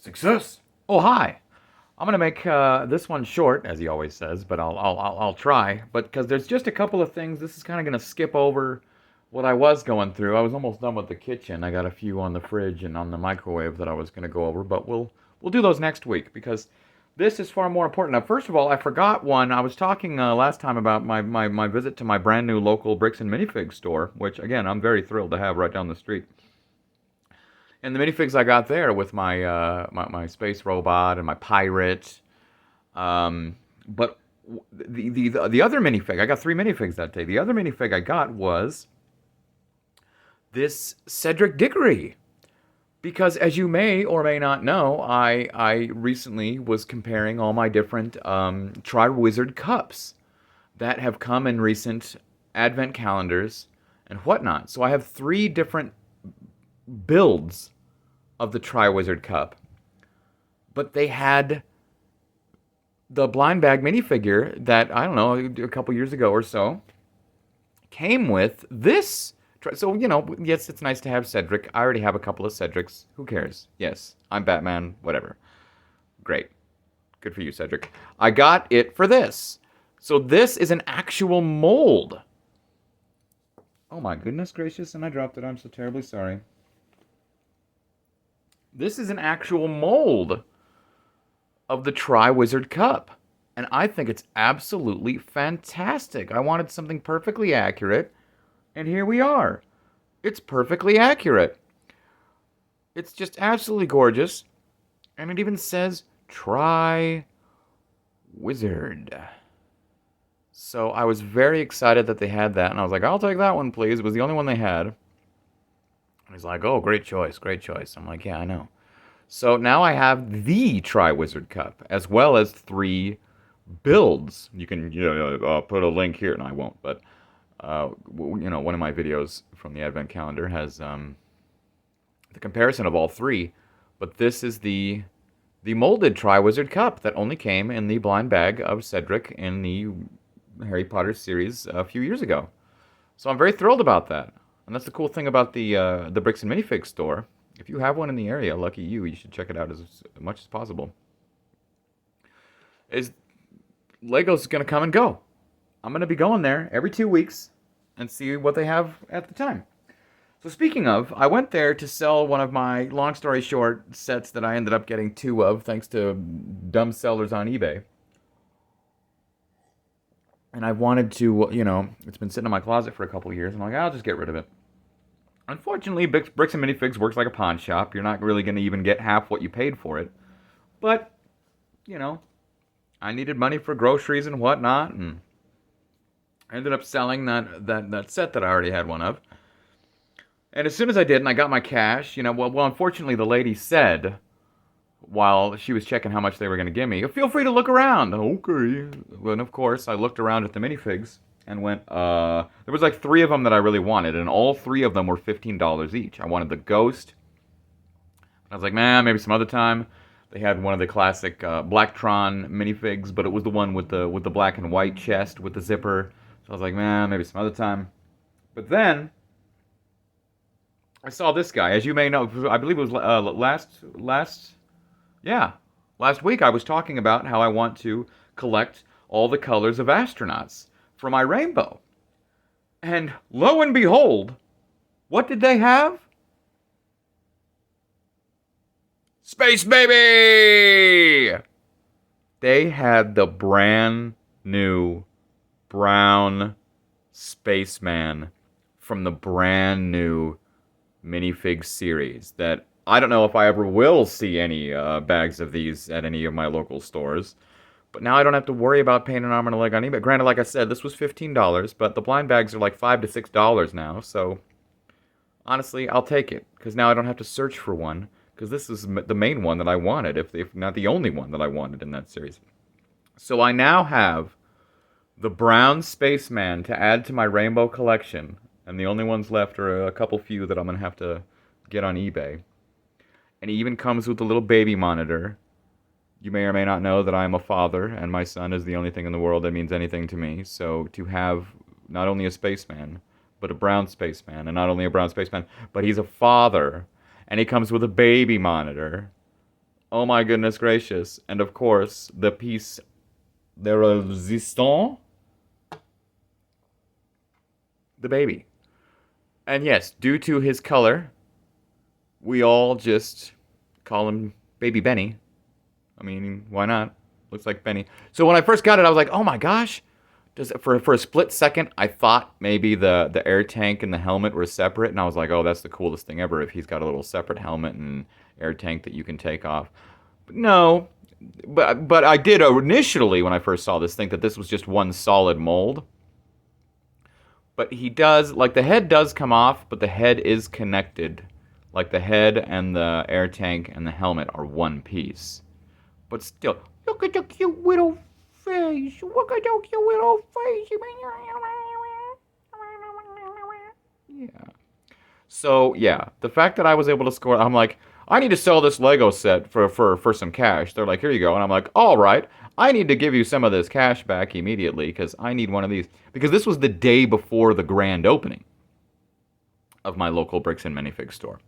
Success. Oh, hi. I'm gonna make this one short, as he always says, but I'll try. But because there's just a couple of things, this is kind of gonna skip over what I was going through. I was almost done with the kitchen. I got a few on the fridge and on the microwave that I was gonna go over, but we'll do those next week because this is far more important. Now, first of all, I forgot one. I was talking last time about my visit to my brand new local bricks and minifigs store, which again I'm very thrilled to have right down the street. And the minifigs I got there with my space robot and my pirate. But the other minifig, I got three minifigs that day. The other minifig I got was this Cedric Diggory. Because as you may or may not know, I recently was comparing all my different Tri-Wizard cups that have come in recent advent calendars and whatnot. So I have three different builds of the Tri-Wizard Cup. But they had the blind bag minifigure that, I don't know, a couple years ago or so, came with this. So, yes, it's nice to have Cedric. I already have a couple of Cedrics. Who cares? Yes, I'm Batman, whatever. Great. Good for you, Cedric. I got it for this. So this is an actual mold. Oh my goodness gracious, and I dropped it. I'm so terribly sorry. This is an actual mold of the Tri-Wizard Cup. And I think it's absolutely fantastic. I wanted something perfectly accurate, and here we are. It's perfectly accurate. It's just absolutely gorgeous. And it even says Tri-Wizard. So I was very excited that they had that, and I was like, I'll take that one, please. It was the only one they had. And he's like, oh, great choice, great choice. I'm like, yeah, I know. So now I have the Tri-Wizard Cup, as well as three builds. You can, put a link here, and I won't, but, one of my videos from the Advent Calendar has the comparison of all three. But this is the molded Tri-Wizard Cup that only came in the blind bag of Cedric in the Harry Potter series a few years ago. So I'm very thrilled about that. And that's the cool thing about the Bricks and Minifigs store. If you have one in the area, lucky you, you should check it out as much as possible. Lego's going to come and go. I'm going to be going there every 2 weeks and see what they have at the time. So speaking of, I went there to sell one of my long story short sets that I ended up getting two of thanks to dumb sellers on eBay. And I wanted to, it's been sitting in my closet for a couple of years. And I'm like, I'll just get rid of it. Unfortunately, Bricks and Minifigs works like a pawn shop. You're not really going to even get half what you paid for it. But, I needed money for groceries and whatnot. And I ended up selling that set that I already had one of. And as soon as I did, and I got my cash, unfortunately, the lady said, while she was checking how much they were going to give me, feel free to look around. Okay. And of course, I looked around at the minifigs and went, there was like three of them that I really wanted, and all three of them were $15 each. I wanted the Ghost. I was like, man, maybe some other time. They had one of the classic Blacktron minifigs, but it was the one with the black and white chest with the zipper. So I was like, man, maybe some other time. But then I saw this guy. As you may know, I believe it was last week I was talking about how I want to collect all the colors of astronauts for my rainbow. And lo and behold, what did they have? Space Baby! They had the brand new brown spaceman from the brand new minifig series that I don't know if I ever will see any bags of these at any of my local stores. But now I don't have to worry about paying an arm and a leg on eBay. Granted, like I said, this was $15, but the blind bags are like $5 to $6 now. So, honestly, I'll take it. Because now I don't have to search for one. Because this is the main one that I wanted, if not the only one that I wanted in that series. So I now have the brown spaceman to add to my rainbow collection. And the only ones left are a couple few that I'm going to have to get on eBay. And he even comes with a little baby monitor. You may or may not know that I'm a father, and my son is the only thing in the world that means anything to me. So to have not only a spaceman, but a brown spaceman, and not only a brown spaceman, but he's a father, and he comes with a baby monitor. Oh my goodness gracious. And of course, the piece de resistance, the baby. And yes, due to his color, we all just call him Baby Benny. I mean, why not? Looks like Benny. So when I first got it, I was like, oh my gosh. For a split second, I thought maybe the air tank and the helmet were separate, and I was like, oh, that's the coolest thing ever if he's got a little separate helmet and air tank that you can take off. But no, but I did initially when I first saw this think that this was just one solid mold. But he does, like the head does come off, but the head is connected. Like the head and the air tank and the helmet are one piece. But still, look at the cute little face. Look at the cute little face. Yeah. So, yeah, the fact that I was able to score, I'm like, I need to sell this Lego set for some cash. They're like, here you go. And I'm like, all right, I need to give you some of this cash back immediately because I need one of these. Because this was the day before the grand opening of my local Bricks and Minifig store.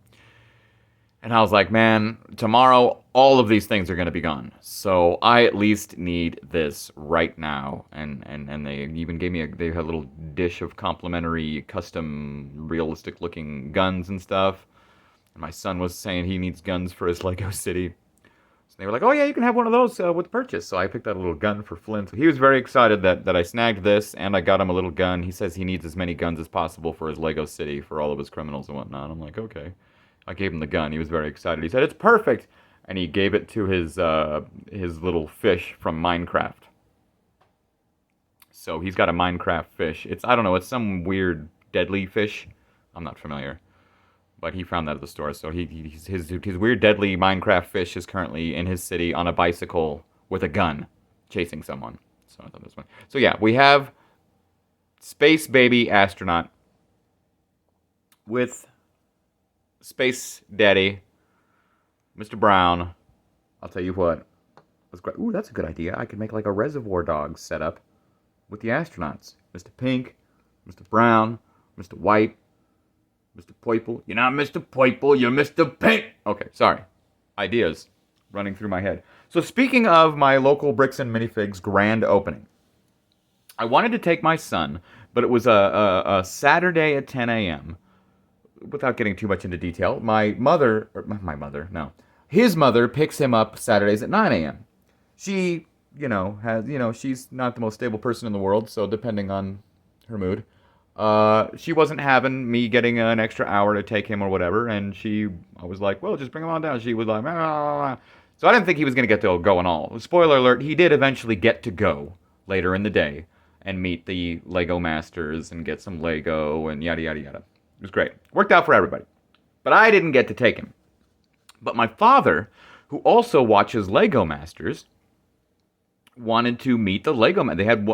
And I was like, man, tomorrow all of these things are going to be gone. So I at least need this right now. And they even gave me they had a little dish of complimentary, custom, realistic looking guns and stuff. And my son was saying he needs guns for his Lego City. So they were like, oh yeah, you can have one of those with purchase. So I picked out a little gun for Flint. So he was very excited that I snagged this and I got him a little gun. He says he needs as many guns as possible for his Lego City for all of his criminals and whatnot. I'm like, okay. I gave him the gun. He was very excited. He said, it's perfect. And he gave it to his little fish from Minecraft. So he's got a Minecraft fish. I don't know, it's some weird deadly fish. I'm not familiar. But he found that at the store. So his weird deadly Minecraft fish is currently in his city on a bicycle with a gun chasing someone. So I thought this one. So yeah, we have Space Baby Astronaut with Space Daddy, Mr. Brown. I'll tell you what. Ooh, that's a good idea. I could make like a Reservoir Dogs setup with the astronauts. Mr. Pink, Mr. Brown, Mr. White, Mr. Purple. You're not Mr. Purple, you're Mr. Pink. Okay, sorry. Ideas running through my head. So speaking of my local Bricks and Minifigs grand opening, I wanted to take my son, but it was a Saturday at 10 a.m., without getting too much into detail, his mother picks him up Saturdays at 9 a.m. She, she's not the most stable person in the world, so depending on her mood, she wasn't having me getting an extra hour to take him or whatever, and I was like, well, just bring him on down. She was like, ah. So I didn't think he was going to get to go and all. Spoiler alert, he did eventually get to go later in the day and meet the Lego Masters and get some Lego and yada, yada, yada. It was great. Worked out for everybody. But I didn't get to take him. But my father, who also watches Lego Masters, wanted to meet the Lego Masters. They had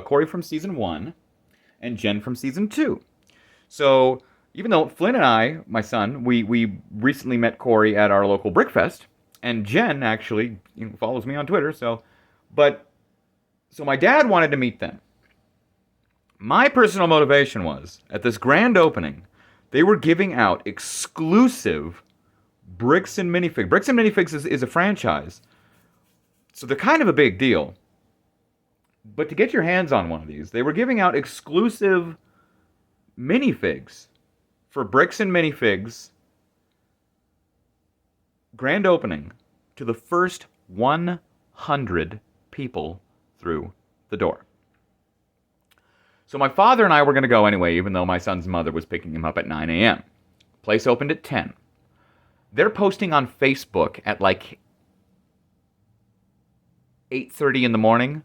Corey from Season 1 and Jen from Season 2. So even though Flynn and I, my son, we recently met Corey at our local Brickfest, and Jen actually follows me on Twitter, so my dad wanted to meet them. My personal motivation was, at this grand opening, they were giving out exclusive Bricks and Minifigs. Bricks and Minifigs is a franchise, so they're kind of a big deal. But to get your hands on one of these, they were giving out exclusive Minifigs for Bricks and Minifigs grand opening to the first 100 people through the door. So my father and I were going to go anyway, even though my son's mother was picking him up at 9 a.m. Place opened at 10. They're posting on Facebook at like 8:30 in the morning.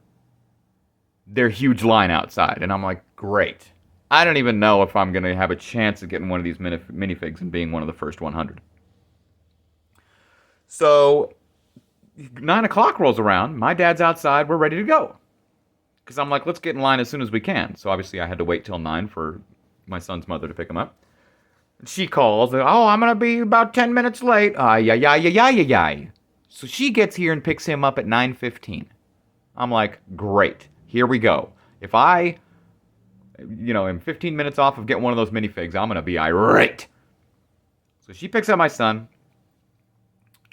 Their huge line outside. And I'm like, great. I don't even know if I'm going to have a chance of getting one of these minifigs and being one of the first 100. So 9 o'clock rolls around. My dad's outside. We're ready to go. Because I'm like, let's get in line as soon as we can. So obviously I had to wait till 9 for my son's mother to pick him up. And she calls, oh, I'm going to be about 10 minutes late. Ay. So she gets here and picks him up at 9:15. I'm like, great, here we go. If I, am 15 minutes off of getting one of those minifigs, I'm going to be irate. So she picks up my son.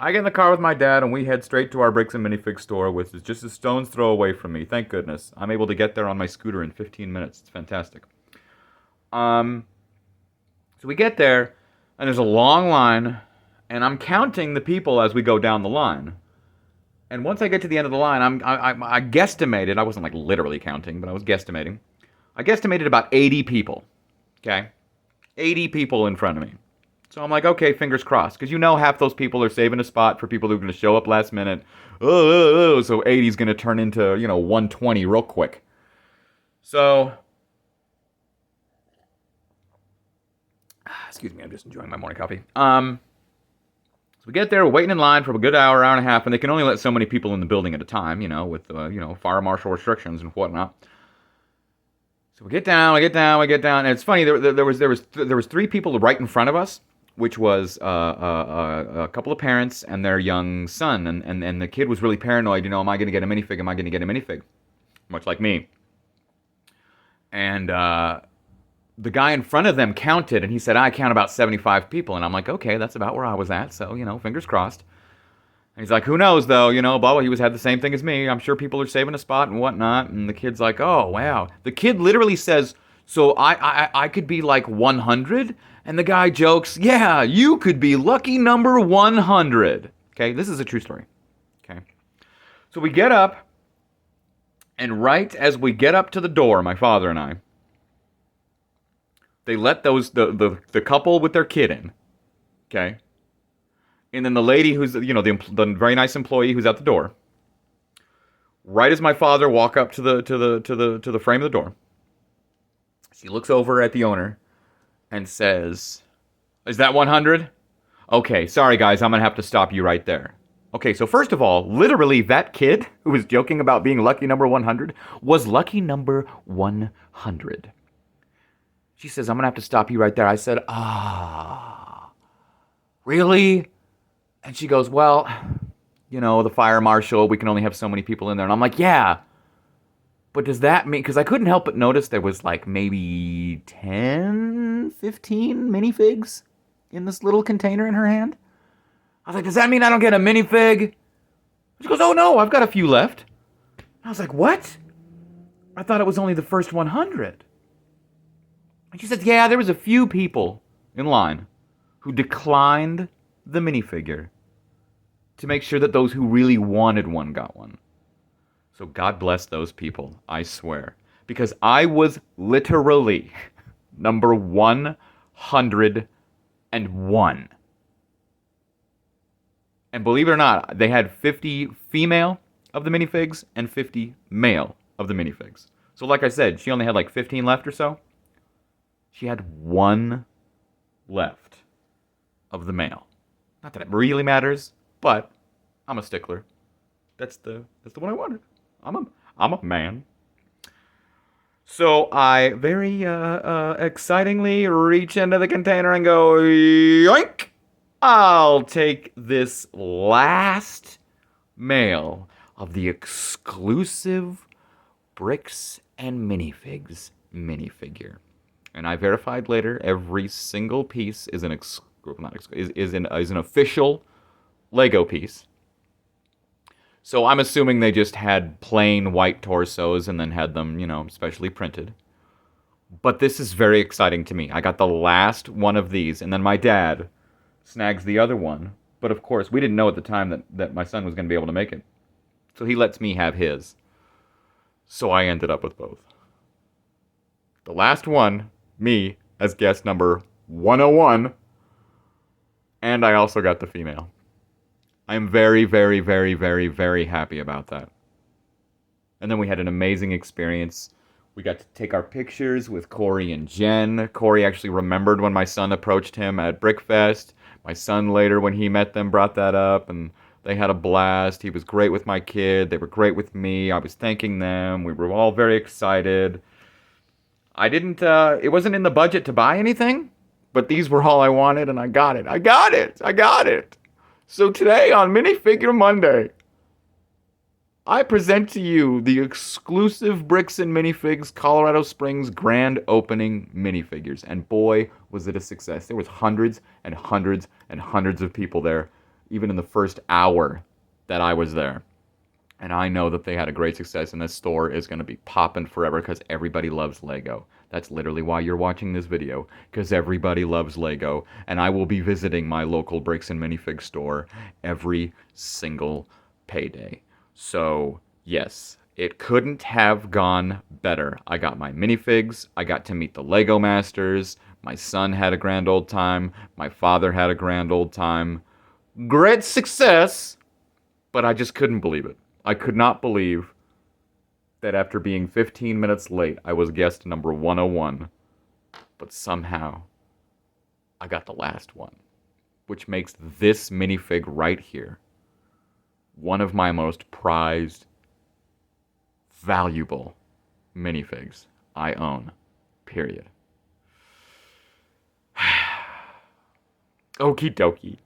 I get in the car with my dad, and we head straight to our Bricks and Minifig store, which is just a stone's throw away from me. Thank goodness. I'm able to get there on my scooter in 15 minutes. It's fantastic. Um, so we get there, and there's a long line, and I'm counting the people as we go down the line. And once I get to the end of the line, I guesstimated. I wasn't like literally counting, but I was guesstimating. I guesstimated about 80 people. Okay, 80 people in front of me. So I'm like, okay, fingers crossed, because you know half those people are saving a spot for people who are going to show up last minute. So 80 is going to turn into 120 real quick. So, excuse me, I'm just enjoying my morning coffee. So we get there, we're waiting in line for a good hour, hour and a half, and they can only let so many people in the building at a time, with fire marshal restrictions and whatnot. So we get down, and it's funny. There was three people right in front of us, which was a couple of parents and their young son, and the kid was really paranoid. Am I going to get a minifig? Am I going to get a minifig? Much like me. And the guy in front of them counted, and he said, I count about 75 people. And I'm like, okay, that's about where I was at, so, fingers crossed. And he's like, who knows, though, blah, blah. He had the same thing as me. I'm sure people are saving a spot and whatnot. And the kid's like, oh, wow. The kid literally says, so I could be like 100? And the guy jokes, yeah, you could be lucky number 100. Okay, this is a true story. Okay. So we get up, and right as we get up to the door, my father and I, they let the couple with their kid in. Okay. And then the lady who's, the very nice employee who's at the door. Right as my father walk up to the frame of the door, she looks over at the owner and says, is that 100? Okay, sorry guys, I'm going to have to stop you right there. Okay, so first of all, literally that kid who was joking about being lucky number 100 was lucky number 100. She says, I'm going to have to stop you right there. I said, really? And she goes, well, the fire marshal, we can only have so many people in there. And I'm like, yeah. But does that mean, because I couldn't help but notice there was like maybe 10, 15 minifigs in this little container in her hand. I was like, does that mean I don't get a minifig? She goes, oh no, I've got a few left. I was like, what? I thought it was only the first 100. And she says, yeah, there was a few people in line who declined the minifigure to make sure that those who really wanted one got one. So God bless those people, I swear. Because I was literally number 101. And believe it or not, they had 50 female of the minifigs and 50 male of the minifigs. So like I said, she only had like 15 left or so. She had one left of the male. Not that it really matters, but I'm a stickler. That's the one I wanted. I'm a man. So I very excitingly reach into the container and go, yoink! I'll take this last male of the exclusive Bricks and Minifigs minifigure. And I verified later, every single piece is an official Lego piece. So I'm assuming they just had plain white torsos and then had them, specially printed. But this is very exciting to me. I got the last one of these, and then my dad snags the other one. But of course, we didn't know at the time that my son was going to be able to make it. So he lets me have his. So I ended up with both. The last one, me, as guest number 101. And I also got the female. I'm very, very, very, very, very happy about that. And then we had an amazing experience. We got to take our pictures with Corey and Jen. Corey actually remembered when my son approached him at Brickfest. My son later, when he met them, brought that up, and they had a blast. He was great with my kid. They were great with me. I was thanking them. We were all very excited. It wasn't in the budget to buy anything, but these were all I wanted, and I got it. I got it. So today on Minifigure Monday, I present to you the exclusive Bricks and Minifigs Colorado Springs grand opening minifigures. And boy, was it a success. There was hundreds and hundreds and hundreds of people there. even in the first hour that I was there. And I know that they had a great success, and this store is going to be popping forever because everybody loves Lego. That's literally why you're watching this video, because everybody loves Lego. And I will be visiting my local Bricks and Minifig store every single payday. So, yes, it couldn't have gone better. I got my Minifigs, I got to meet the Lego Masters, my son had a grand old time, my father had a grand old time. Great success, but I just couldn't believe it. I could not believe that after being 15 minutes late, I was guest number 101, but somehow I got the last one, which makes this minifig right here one of my most prized, valuable minifigs I own, period. Okie dokie.